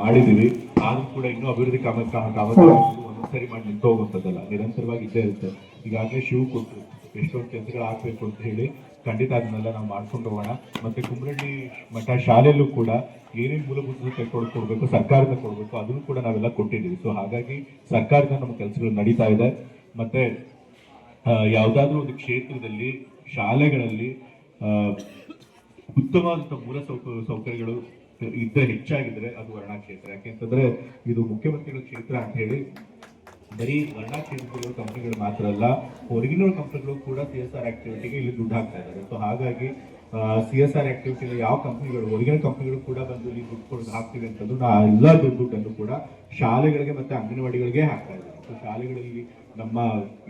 ಮಾಡಿದೀವಿ. ಆದ್ರೂ ಕೂಡ ಇನ್ನೂ ಅಭಿವೃದ್ಧಿ ಕಾಮಗಾರಿಗಳು ಒಂದೊಂದ್ಸರಿ ಮಾಡಿ ನಿಂತು ಹೋಗುವಂಥದ್ದಲ್ಲ, ನಿರಂತರವಾಗಿ ಇದ್ದೇ ಇರುತ್ತೆ. ಈಗಾಗಲೇ ಶಿವ್ ಕೊಟ್ಟರು ಎಷ್ಟೊಂದು ಕೆಲಸಗಳು ಆಗ್ಬೇಕು ಅಂತ ಹೇಳಿ, ಖಂಡಿತ ಅದನ್ನೆಲ್ಲ ನಾವು ಮಾಡ್ಕೊಂಡು ಹೋಗೋಣ. ಮತ್ತೆ ಕುಂಬ್ರಳ್ಳಿ ಮಠ ಶಾಲೆಯಲ್ಲೂ ಕೂಡ ಏನೇನು ಮೂಲಭೂತ ಕೊಡಬೇಕು, ಸರ್ಕಾರದಿಂದ ಕೊಡಬೇಕು, ಅದನ್ನು ಕೂಡ ನಾವೆಲ್ಲ ಕೊಟ್ಟಿದ್ದೀವಿ. ಸೊ ಹಾಗಾಗಿ ಸರ್ಕಾರದಿಂದ ನಮ್ಮ ಕೆಲಸಗಳು ನಡೀತಾ ಇದೆ. ಮತ್ತೆ ಯಾವುದಾದ್ರೂ ಒಂದು ಕ್ಷೇತ್ರದಲ್ಲಿ ಶಾಲೆಗಳಲ್ಲಿ ಉತ್ತಮವಾದಂಥ ಸೌಕರ್ಯಗಳು ಹೆಚ್ಚಾಗಿದ್ರೆ ಅದು ವರ್ಣಾ ಕ್ಷೇತ್ರ. ಯಾಕೆಂತಂದ್ರೆ ಇದು ಮುಖ್ಯಮಂತ್ರಿಗಳ ಕ್ಷೇತ್ರ ಅಂತ ಹೇಳಿ ಬರೀ ವರ್ಣಾ ಕ್ಷೇತ್ರದಲ್ಲಿರೋ ಕಂಪನಿಗಳು ಮಾತ್ರ ಅಲ್ಲ, ಹೊರಗಿನ ಕಂಪನಿಗಳು ಕೂಡ CSR ಆಕ್ಟಿವಿಟಿಗೆ ಇಲ್ಲಿ ದುಡ್ಡು ಹಾಕ್ತಾ ಇದ್ದಾರೆ. ಸೊ ಹಾಗಾಗಿ CSR ಆಕ್ಟಿವಿಟಿ ಯಾವ ಕಂಪನಿಗಳು, ಹೊರಗಿನ ಕಂಪನಿಗಳು ಕೂಡ ಬಂದು ಇಲ್ಲಿ ದುಡ್ಡು ಕೊಡೋದು ಹಾಕ್ತಿವೆ ಅಂತಂದು ಎಲ್ಲ ದುಡ್ಡನ್ನು ಕೂಡ ಶಾಲೆಗಳಿಗೆ ಮತ್ತೆ ಅಂಗನವಾಡಿಗಳಿಗೆ ಹಾಕ್ತಾ ಇದ್ದಾರೆ. ಸೊ ಶಾಲೆಗಳಲ್ಲಿ ನಮ್ಮ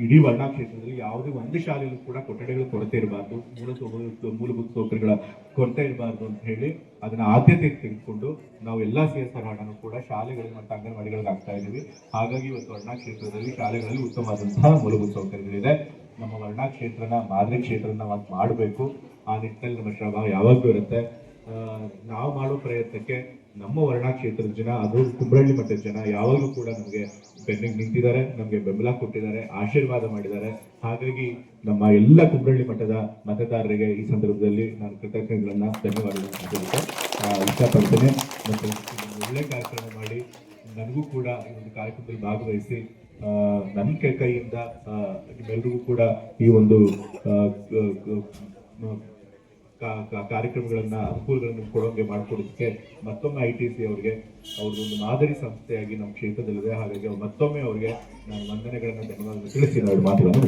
ಇಡೀ ವರ್ಣಾ ಕ್ಷೇತ್ರದಲ್ಲಿ ಯಾವುದೇ ಒಂದು ಶಾಲೆಯಲ್ಲೂ ಕೂಡ ಕೊಠಡಿಗಳ ಕೊರತೆ ಇರಬಾರ್ದು, ಮೂಲಭೂತ ಸೌಕರ್ಯಗಳ ಕೊರತೆ ಇರಬಾರ್ದು ಅಂತ ಹೇಳಿ ಅದನ್ನ ಆದ್ಯತೆ ತೆಗೆದುಕೊಂಡು ನಾವು ಎಲ್ಲಾ CSR ಹಣನೂ ಕೂಡ ಶಾಲೆಗಳಿಗೆ ಮತ್ತು ಅಂಗನವಾಡಿಗಳಿಗೆ ಹಾಕ್ತಾ ಇದ್ದೀವಿ. ಹಾಗಾಗಿ ಇವತ್ತು ವರ್ಣಾ ಕ್ಷೇತ್ರದಲ್ಲಿ ಶಾಲೆಗಳಲ್ಲಿ ಉತ್ತಮವಾದಂತಹ ಮೂಲಭೂತ ಸೌಕರ್ಯಗಳಿದೆ. ನಮ್ಮ ವರ್ಣಾ ಕ್ಷೇತ್ರನ ಮಾದರಿ ಕ್ಷೇತ್ರನ ಮಾಡಬೇಕು. ಆ ನಿಟ್ಟಿನಲ್ಲಿ ನಮ್ಮ ಶ್ರಮ ಯಾವಾಗಲೂ ಇರುತ್ತೆ. ನಾವು ಮಾಡೋ ಪ್ರಯತ್ನಕ್ಕೆ ನಮ್ಮ ವರ್ಣಾ ಕ್ಷೇತ್ರದ ಜನ, ಅದು ಕುಂಬ್ರಳ್ಳಿ ಮಠದ ಜನ ಯಾವಾಗಲೂ ಕೂಡ ನಮಗೆ ಬೆನ್ನಿಗೆ ನಿಂತಿದ್ದಾರೆ, ನಮಗೆ ಬೆಂಬಲ ಕೊಟ್ಟಿದ್ದಾರೆ, ಆಶೀರ್ವಾದ ಮಾಡಿದ್ದಾರೆ. ಹಾಗಾಗಿ ನಮ್ಮ ಎಲ್ಲ ಕುಂಬ್ರಳ್ಳಿ ಮಠದ ಮತದಾರರಿಗೆ ಈ ಸಂದರ್ಭದಲ್ಲಿ ನಾನು ಕೃತಜ್ಞತೆಗಳನ್ನ ಧನ್ಯವಾದಗಳನ್ನು ಇಷ್ಟಪಡ್ತೇನೆ. ಮತ್ತು ಒಳ್ಳೆ ಕಾರ್ಯಕ್ರಮ ಮಾಡಿ ನನಗೂ ಕೂಡ ಈ ಒಂದು ಕಾರ್ಯಕ್ರಮದಲ್ಲಿ ಭಾಗವಹಿಸಿ ನನ್ನ ಕೈಯಿಂದ ನಿಮ್ಮೆಲ್ಲರಿಗೂ ಕೂಡ ಈ ಒಂದು ಕಾರ್ಯಕ್ರಮಗಳನ್ನ ಅನುಕೂಲಗಳನ್ನು ಕೊಡೋಂಗೆ ಮಾಡಿಕೊಡೋದಕ್ಕೆ ಮತ್ತೊಮ್ಮೆ ITC ಅವರಿಗೆ ಅವ್ರದ್ದೊಂದು ಮಾದರಿ ಸಂಸ್ಥೆಯಾಗಿ ನಮ್ಮ ಕ್ಷೇತ್ರದಲ್ಲಿದೆ. ಹಾಗಾಗಿ ಮತ್ತೊಮ್ಮೆ ಅವರಿಗೆ ನಾನು ವಂದನೆಗಳನ್ನು ಧನ್ಯವಾದ ತಿಳಿಸಿ ನಾವು ಮಾತುಗಳನ್ನು